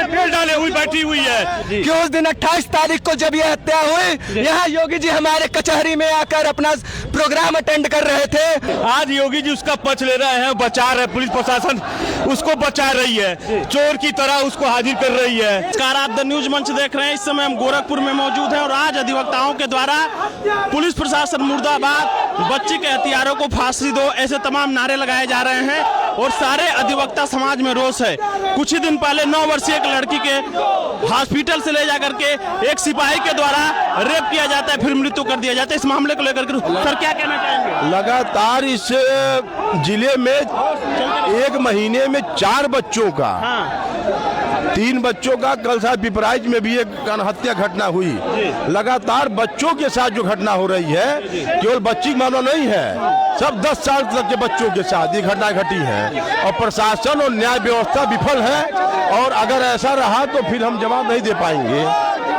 में तेल डाले हुई बैठी हुई है कि उस दिन 28 तारीख को जब यह हत्या हुई, यहाँ योगी जी हमारे कचहरी में आकर अपना प्रोग्राम अटेंड कर रहे थे। आज योगी जी उसका पक्ष ले रहे हैं, बचा रहे, पुलिस प्रशासन उसको बचा रही है, चोर की तरह उसको हाजिर कर रही है। नमस्कार, आप द न्यूज मंच देख रहे हैं। इस समय हम गोरखपुर में मौजूद हैं और आज अधिवक्ताओं के द्वारा पुलिस प्रशासन मुर्दाबाद, बच्ची के हथियारों को फांसी दो, ऐसे तमाम नारे लगाए जा रहे हैं और सारे अधिवक्ता समाज में रोष है। कुछ ही दिन पहले 9 वर्षीय एक लड़की के हॉस्पिटल से ले जाकर के एक सिपाही के द्वारा रेप किया जाता है, फिर मृत्यु कर दिया जाता है। इस मामले को लेकर के सर क्या कहना चाहेंगे? लगातार इस जिले में एक महीने में 4 बच्चों का, 3 बच्चों का, कल साथ पिपराइच में भी एक हत्या घटना हुई। लगातार बच्चों के साथ जो घटना हो रही है, केवल बच्ची का मामला नहीं है, सब 10 साल तक के बच्चों के साथ ये घटना घटी है और प्रशासन और न्याय व्यवस्था विफल है। और अगर ऐसा रहा तो फिर हम जवाब नहीं दे पाएंगे।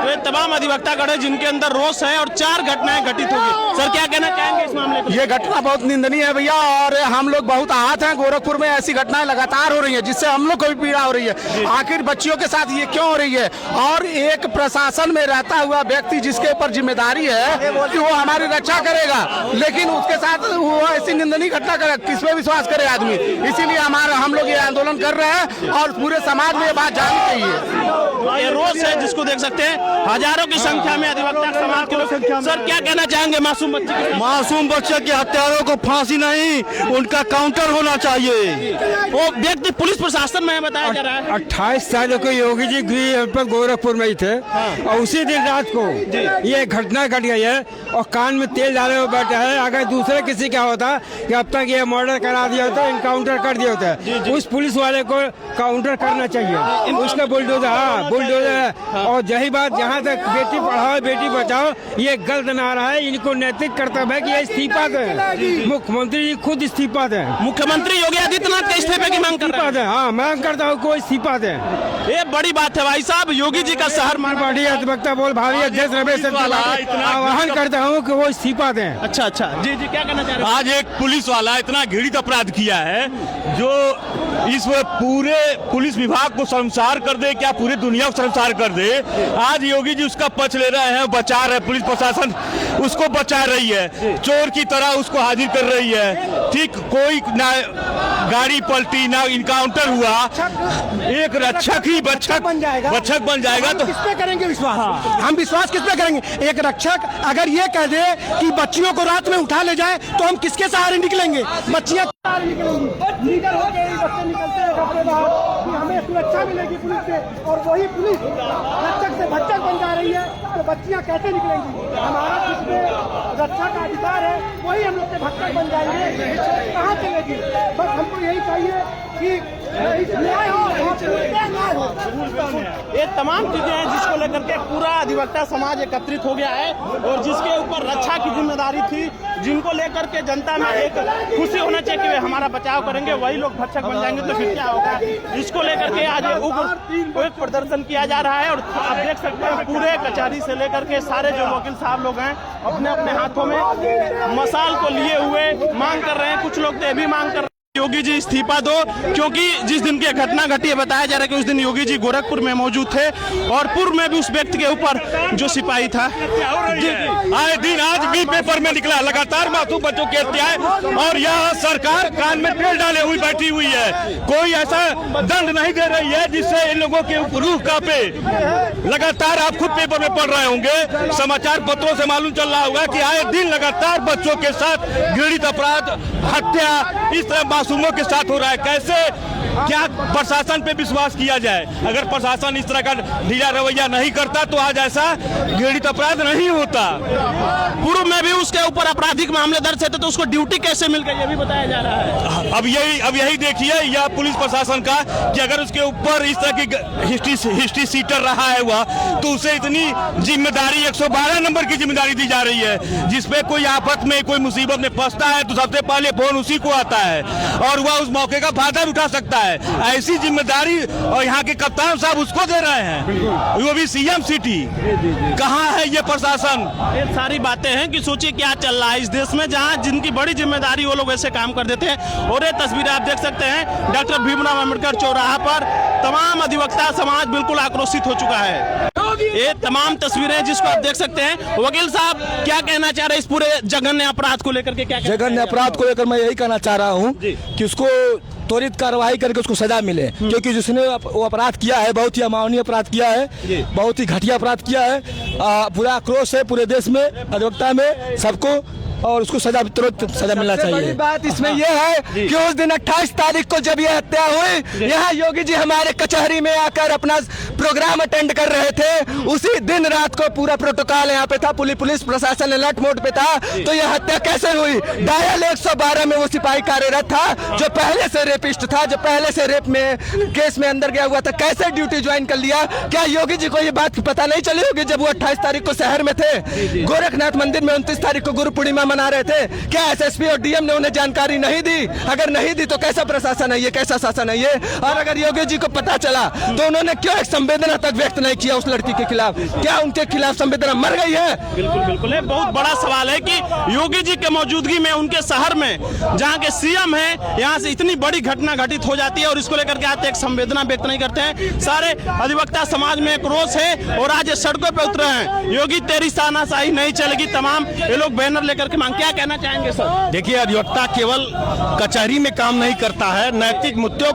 ये तमाम अधिवक्ता गण है जिनके अंदर रोष है और 4 घटनाएं घटित होगी। सर क्या कहना चाहेंगे इस मामले को? ये घटना बहुत निंदनीय है भैया, और हम लोग बहुत आहत हैं। गोरखपुर में ऐसी घटनाएं लगातार हो रही है जिससे हम लोग को भी पीड़ा हो रही है। आखिर बच्चियों के साथ ये क्यों हो रही है? और एक प्रशासन में रहता हुआ व्यक्ति जिसके ऊपर जिम्मेदारी है कि वो हमारी रक्षा करेगा, लेकिन उसके साथ वो ऐसी निंदनीय घटना करे, किस पे विश्वास करे आदमी? इसीलिए हम लोग ये आंदोलन कर रहे हैं और पूरे समाज में ये बात जानी चाहिए। ये रोष है जिसको देख सकते हैं, हजारों की संख्या में अधिवक्ता समाज के लोग। सर क्या कहना चाहेंगे मासूम बच्चे के? मासूम बच्चे के हत्यारों को फांसी नहीं, उनका काउंटर होना चाहिए। वो व्यक्ति पुलिस प्रशासन में बताया जा रहा है। 28 सालों के योगी जी गृह पर गोरखपुर में ही थे और उसी दिन रात को ये घटना घट गई है और कान में तेल डाले हुए बैठा है। अगर दूसरे किसी का होता कि अब तक ये मर्डर करा दिया होता, इनकाउंटर कर दिया होता, उस पुलिस वाले को काउंटर करना चाहिए। उसका बुलडोजर और यही बात, जहाँ तक बेटी पढ़ाओ बेटी बचाओ, ये गलत नारा है। इनको नैतिक कर्तव्य है कि ये इस्तीफा दें। मुख्यमंत्री जी खुद इस्तीफा दें। मुख्यमंत्री योगी आदित्यनाथ के इस्तीफे की मांग कर रहे हैं। हाँ, मांग करता हूँ कोई इस्तीफा दें। ये बड़ी बात है भाई साहब। योगी जी का शहर पार्टी अधिवक्ता बोल भावी अध्यक्ष रमेश आह्वान करता हूँ कि वो इस्तीफा दें। अच्छा, जी क्या कहना चाह रहे हैं? आज एक पुलिस वाला इतना घृणित अपराध किया है जो इस पूरे पुलिस विभाग को शर्मसार कर दे, क्या पूरी दुनिया को शर्मसार कर दे। आज योगी जी उसका पक्ष ले रहे हैं, बचा रहे, पुलिस प्रशासन उसको बचा रही है, चोर की तरह उसको हाजिर कर रही है। ठीक, कोई ना गाड़ी पलटी ना इनकाउंटर हुआ, एक रक्षक ही बच्चक बन जाएगा तो किस पे करेंगे विश्वास? हम विश्वास किस पे करेंगे? एक रक्षक अगर ये कह दे कि बच्चियों को रात में उठा ले जाए तो हम किसके सहारे निकलेंगे? बच्चियां लीडर हो गए, बच्चे निकलते हैं घर से बाहर कि हमें सुरक्षा मिलेगी पुलिस से, और वही पुलिस रक्षक से भक्षक बन जा रही है तो बच्चियां कैसे निकलेंगी? हमारा जिसमें रक्षा का अधिकार है वही हम लोग से भक्षक बन जाएंगे, कहाँ चलेगी? बस हमको यही चाहिए कि न्याय हो। ये तमाम चीजें हैं जिसको लेकर के पूरा अधिवक्ता समाज एकत्रित हो गया है और जिसके ऊपर रक्षा की जिम्मेदारी थी, जिनको लेकर के जनता में एक खुशी होना चाहिए कि वे हमारा बचाव करेंगे, वही लोग भक्षक बन जाएंगे तो फिर क्या होगा? इसको लेकर के आज उग्र प्रदर्शन किया जा रहा है और आप देख सकते हैं पूरे कचहरी से लेकर के सारे जो वकील साहब लोग हैं अपने अपने हाथों में मसाल को लिए हुए मांग कर रहे हैं। कुछ लोग तो ये भी मांग कर रहे हैं योगी जी इस्तीफा दो, क्योंकि जिस दिन की घटना घटी है बताया जा रहा है कि उस दिन योगी जी गोरखपुर में मौजूद थे और पूर्व में भी उस व्यक्ति के ऊपर जो सिपाही था। आए दिन आज भी पेपर में निकला लगातार मासूम बच्चों की हत्याएं और यह सरकार कान में तेल डाले हुई बैठी हुई है। कोई ऐसा दंड नहीं दे रही है जिससे इन लोगों के रूह कांपे। लगातार आप खुद पेपर में पढ़ रहे होंगे, समाचार पत्रों से मालूम चल रहा होगा कि आए दिन लगातार बच्चों के साथ घृणित अपराध, हत्या इस तरह मासूमों के साथ हो रहा है। कैसे क्या प्रशासन पे विश्वास किया जाए? अगर प्रशासन इस तरह का ढीला रवैया नहीं करता तो आज ऐसा घृणित अपराध नहीं होता। पूर्व में भी उसके ऊपर आपराधिक मामले दर्ज थे तो उसको ड्यूटी कैसे मिल गई ये भी बताया जा रहा है। अब यही देखिए यह पुलिस प्रशासन का कि अगर उसके ऊपर इस तरह की हिस्ट्री सीटर रहा है हुआ तो उसे इतनी जिम्मेदारी 112 नंबर की जिम्मेदारी दी जा रही है, जिसपे कोई आफत में कोई मुसीबत में फंसता है तो सबसे पहले फोन उसी को आता है और वह उस मौके का फायदा उठा सकता है। है, ऐसी जिम्मेदारी और यहाँ के कप्तान साहब उसको दे रहे हैं, वो भी सीएम सिटी। कहाँ है ये प्रशासन? ये सारी बातें हैं कि सोचिए क्या चल रहा है इस देश में, जहां जिनकी बड़ी जिम्मेदारी वो लोग ऐसे काम कर देते हैं। और ये तस्वीरें आप देख सकते हैं डॉक्टर भीमराव अम्बेडकर चौराहा पर तमाम अधिवक्ता समाज बिल्कुल आक्रोशित हो चुका है। ये तमाम तस्वीरें जिसको आप देख सकते हैं। वकील साहब क्या कहना चाह रहे हैं इस पूरे जघन्य अपराध को लेकर के? क्या जघन्य अपराध को लेकर मैं यही कहना चाह रहा हूँ कि उसको त्वरित कार्रवाई करके उसको सजा मिले, क्योंकि जिसने वो अपराध किया है बहुत ही अमानवीय अपराध किया है, बहुत ही घटिया अपराध किया है। पूरा आक्रोश है पूरे देश में, अधिवक्ता में, सबको, और उसको सजा तुरंत सजा मिलना चाहिए। बड़ी बात इसमें यह है कि उस दिन 28 तारीख को जब यह हत्या हुई, यहाँ योगी जी हमारे कचहरी में आकर अपना प्रोग्राम अटेंड कर रहे थे। उसी दिन रात को पूरा प्रोटोकॉल यहाँ पे था, पुलिस प्रशासन अलर्ट मोड पे था। तो यह हत्या कैसे हुई? डायल 112 में वो सिपाही कार्यरत था जो पहले से रेपिस्ट था, जो पहले से रेप में केस में अंदर गया हुआ था। कैसे ड्यूटी ज्वाइन कर लिया? क्या योगी जी को ये बात पता नहीं चली होगी जब वो 28 तारीख को शहर में थे, गोरखनाथ मंदिर में 29 तारीख को गुरु पूर्णिमा मना रहे थे? क्या एसएसपी और डीएम ने उन्हें जानकारी नहीं दी? अगर नहीं दी तो कैसा प्रशासन है ये, कैसा शासन है ये? और अगर योगी जी को पता चला तो उन्होंने क्यों एक संवेदना तक व्यक्त नहीं किया उस लड़की के खिलाफ? क्या उनके खिलाफ संवेदना मर गई है? बिल्कुल बिल्कुल, ये बहुत बड़ा सवाल है कि योगी जी के मौजूदगी में उनके शहर में जहाँ के सीएम है, यहाँ से इतनी बड़ी घटना घटित हो जाती है और इसको लेकर के आते एक संवेदना व्यक्त नहीं करते हैं। सारे अधिवक्ता समाज में एक रोष है और आज सड़कों पर उतरे हैं। योगी तेरी तानाशाही नहीं चलेगी, तमाम ये लोग बैनर लेकर के मांग। क्या कहना चाहेंगे सर? देखिए, अधिवक्ता केवल कचहरी में काम नहीं करता है, नैतिक मुद्दों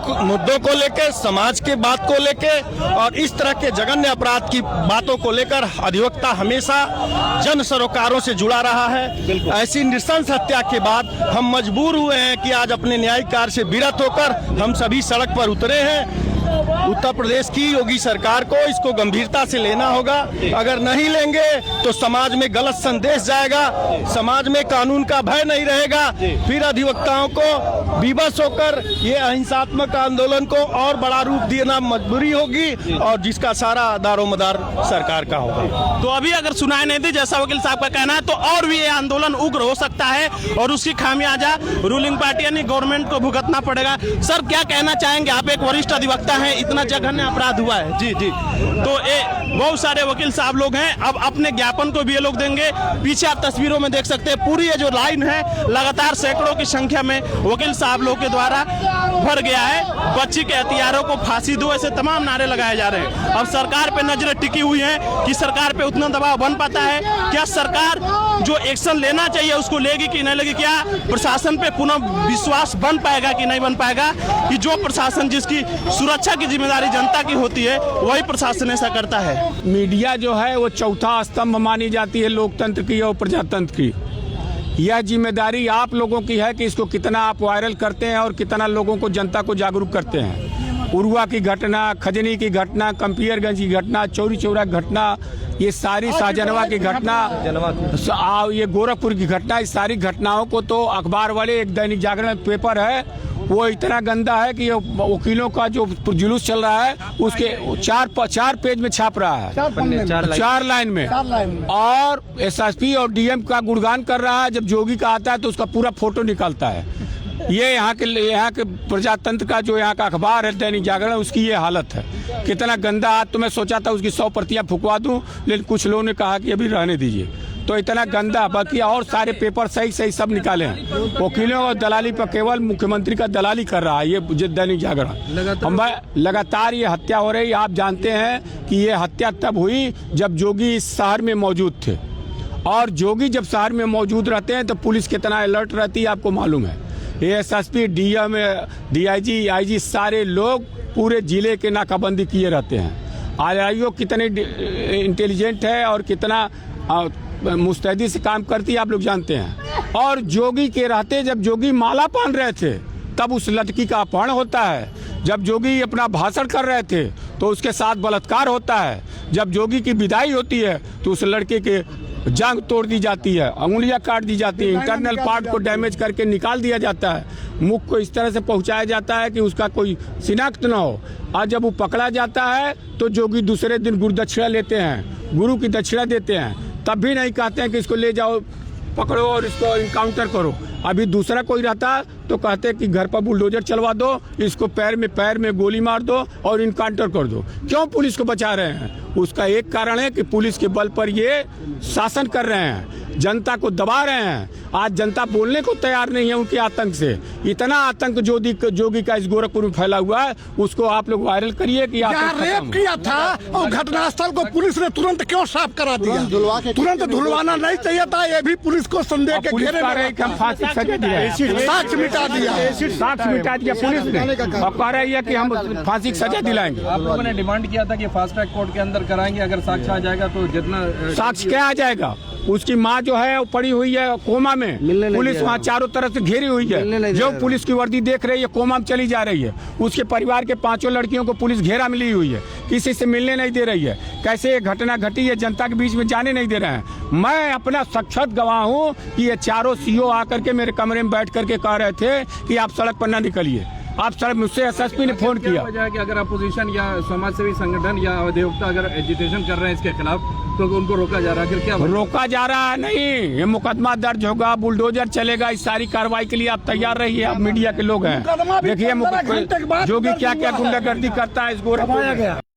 को लेकर, समाज के बात को लेकर और इस तरह के जघन्य अपराध की बातों को लेकर अधिवक्ता हमेशा जन सरोकारों से जुड़ा रहा है। ऐसी नृशंस हत्या के बाद हम मजबूर हुए हैं कि आज अपने न्यायिक कार्य से विरत होकर हम सभी सड़क पर उतरे हैं। उत्तर प्रदेश की योगी सरकार को इसको गंभीरता से लेना होगा। अगर नहीं लेंगे तो समाज में गलत संदेश जाएगा, समाज में कानून का भय नहीं रहेगा। फिर अधिवक्ताओं को विवश होकर ये अहिंसात्मक आंदोलन को और बड़ा रूप देना मजबूरी होगी और जिसका सारा दारोमदार सरकार का होगा। तो अभी अगर सुनाई नहीं दी जैसा वकील साहब का कहना है तो और भी ये आंदोलन उग्र हो सकता है और उसकी खामियाजा रूलिंग पार्टी यानी गवर्नमेंट को भुगतना पड़ेगा। सर क्या कहना चाहेंगे? आप एक वरिष्ठ अधिवक्ता हैं, इतना जघन्य अपराध हुआ है। जी जी, तो ये बहुत सारे वकील साहब लोग हैं, अब अपने ज्ञापन को भी ये लोग देंगे। पीछे आप तस्वीरों में देख सकते हैं पूरी ये जो लाइन है लगातार सैकड़ों की संख्या में वकील साहब लोग के द्वारा भर गया है। बच्ची के हत्यारों को फांसी दो, ऐसे तमाम नारे लगाए जा रहे हैं। अब सरकार पे नजरें टिकी हुई हैं कि सरकार पे उतना दबाव बन पाता है क्या? सरकार जो एक्शन लेना चाहिए उसको लेगी कि नहीं लेगी? क्या प्रशासन पे पुनः विश्वास बन पाएगा कि नहीं बन पाएगा? कि जो प्रशासन जिसकी सुरक्षा की जिम्मेदारी जनता की होती है वही प्रशासन ऐसा करता है। मीडिया जो है वो चौथा स्तंभ मानी जाती है लोकतंत्र की और प्रजातंत्र की। यह जिम्मेदारी आप लोगों की है कि इसको कितना आप वायरल करते हैं और कितना लोगों को, जनता को जागरूक करते हैं। उरुआ की घटना, खजनी की घटना, कंपियरगंज की घटना, चौरी चौरा की घटना, ये सारी शाहजनवा की घटना, ये गोरखपुर की घटना, इस सारी घटनाओं को तो अखबार वाले, एक दैनिक जागरण पेपर है, वो इतना गंदा है कि वकीलों का जो जुलूस चल रहा है उसके चार पेज में छाप रहा है, 4 लाइन में, और एसएसपी और डीएम का गुणगान कर रहा है। जब जोगी का आता है तो उसका पूरा फोटो निकालता है। ये यहाँ के प्रजातंत्र का जो यहाँ का अखबार है दैनिक जागरण, उसकी ये हालत है। कितना गंदा। आज तो मैं सोचा था उसकी 100 प्रतियां फुकवा दूं, लेकिन कुछ लोगों ने कहा कि अभी रहने दीजिए। तो इतना गंदा, बाकी और सारे पेपर सही सही सब निकाले हैं। वकीलों और दलाली पर केवल मुख्यमंत्री का दलाली कर रहा है ये दैनिक जागरण। लगातार ये हत्या हो रही। आप जानते हैं कि ये हत्या तब हुई जब जोगी इस शहर में मौजूद थे, और जोगी जब शहर में मौजूद रहते हैं तो पुलिस कितना अलर्ट रहती है आपको मालूम है। एसएसपी, डीएम, डीआईजी, आईजी सारे लोग पूरे जिले के नाकाबंदी किए रहते हैं। आरआईओ कितने इंटेलिजेंट है और कितना मुस्तैदी से काम करती है आप लोग जानते हैं। और जोगी के रहते, जब जोगी माला पहन रहे थे तब उस लड़की का अपहरण होता है। जब जोगी अपना भाषण कर रहे थे तो उसके साथ बलात्कार होता है। जब जोगी की विदाई होती है तो उस लड़के के जांघ तोड़ दी जाती है, अंगुलियां काट दी जाती है, इंटरनल पार्ट को डैमेज करके निकाल दिया जाता है, मुख को इस तरह से पहुंचाया जाता है कि उसका कोई शिनाख्त न हो। और जब वो पकड़ा जाता है तो जोगी दूसरे दिन गुरु दक्षिणा लेते हैं, गुरु की दक्षिणा देते हैं, तब भी नहीं कहते हैं कि इसको ले जाओ पकड़ो और इसको इनकाउंटर करो। अभी दूसरा कोई रहता तो कहते कि घर पर बुलडोजर चलवा दो, इसको पैर में गोली मार दो और इनकाउंटर कर दो। क्यों पुलिस को बचा रहे हैं? उसका एक कारण है कि पुलिस के बल पर ये शासन कर रहे हैं, जनता को दबा रहे हैं। आज जनता बोलने को तैयार नहीं है उनके आतंक से। इतना आतंक जोगी का इस गोरखपुर में फैला हुआ है, उसको आप लोग वायरल करिए कि रेप किया था और घटनास्थल को पुलिस ने तुरंत क्यों साफ करा दिया? तुरंत धुलवाना नहीं चाहिए था। ये भी पुलिस को संदेह के घेरे में हम फांसी की सजा दिया, साक्ष्य मिटा दिया, साक्ष्य मिटा दिया पुलिस ने। अब कह रही है कि हम फांसी की सजा दिलाएंगे। आप लोगों ने डिमांड किया था कि फास्ट ट्रैक कोर्ट के अंदर कराएंगे, अगर साक्ष्य आ जाएगा तो जितना साक्ष्य क्या आ जाएगा? उसकी माँ जो है वो पड़ी हुई है कोमा में, पुलिस वहाँ चारों तरफ से घेरी हुई है। जो पुलिस की वर्दी देख रही है कोमा में चली जा रही है। उसके परिवार के 5 लड़कियों को पुलिस घेरा में ली हुई है, किसी से मिलने नहीं दे रही है। कैसे ये घटना घटी है, जनता के बीच में जाने नहीं दे रहे हैं। मैं अपना साक्षात गवाह हूँ कि ये चारों सीओ आकर के मेरे कमरे में बैठ करके कह रहे थे कि आप सड़क पर ना निकलिए। आप सर मुझसे एसएसपी ने फोन किया कि अगर अपोजिशन या समाज सेवी संगठन या अधिवक्ता अगर एजिटेशन कर रहे हैं इसके खिलाफ तो उनको रोका जा रहा है। क्या रोका जा रहा है? नहीं, ये मुकदमा दर्ज होगा, बुलडोजर चलेगा। इस सारी कार्रवाई के लिए आप तैयार रहिए। आप मीडिया के लोग हैं, देखिए जोगी क्या क्या गुंडागर्दी करता है इस गोरखपुर में।